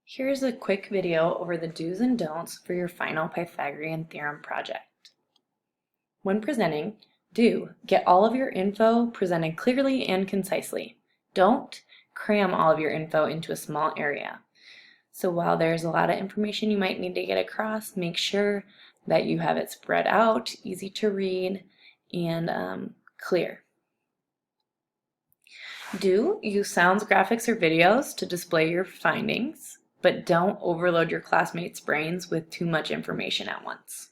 Here's a quick video over the do's and don'ts for your final Pythagorean theorem project. When presenting, do get all of your info presented clearly and concisely. Don't cram all of your info into a small area. So while there's a lot of information you might need to get across, make sure that you have it spread out, easy to read, and clear. Do use sounds, graphics, or videos to display your findings, but don't overload your classmates' brains with too much information at once.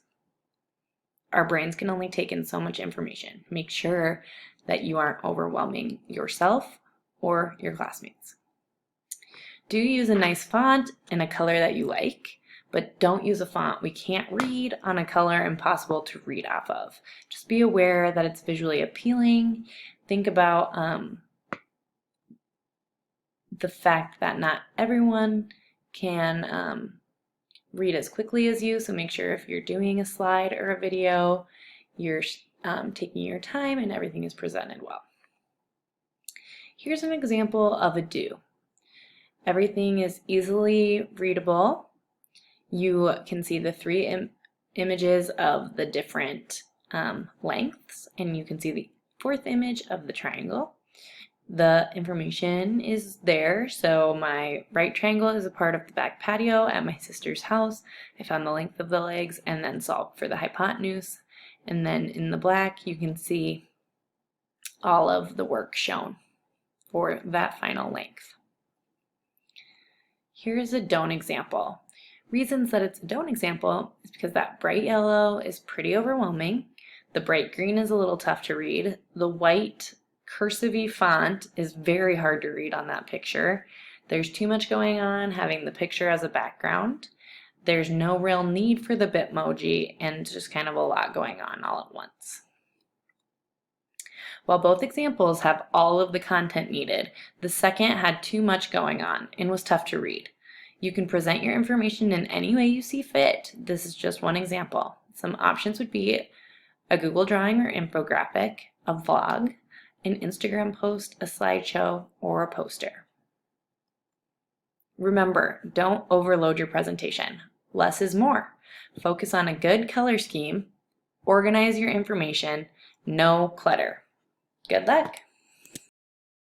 Our brains can only take in so much information. Make sure that you aren't overwhelming yourself or your classmates. Do use a nice font and a color that you like, but don't use a font we can't read on a color impossible to read off of. Just be aware that it's visually appealing. Think about the fact that not everyone can read as quickly as you, so make sure if you're doing a slide or a video, you're taking your time and everything is presented well. Here's an example of a do. Everything is easily readable. You can see the three images of the different lengths, and you can see the fourth image of the triangle. The information is there, so my right triangle is a part of the back patio at my sister's house. I found the length of the legs and then solved for the hypotenuse. And then in the black, you can see all of the work shown for that final length. Here's a don't example. Reasons that it's a don't example is because that bright yellow is pretty overwhelming. The bright green is a little tough to read. The white cursive font is very hard to read on that picture. There's too much going on having the picture as a background. There's no real need for the Bitmoji, and just kind of a lot going on all at once. While both examples have all of the content needed, the second had too much going on and was tough to read. You can present your information in any way you see fit. This is just one example. Some options would be a Google drawing or infographic, a vlog, an Instagram post, a slideshow, or a poster. Remember, don't overload your presentation. Less is more. Focus on a good color scheme, organize your information, no clutter. Good luck!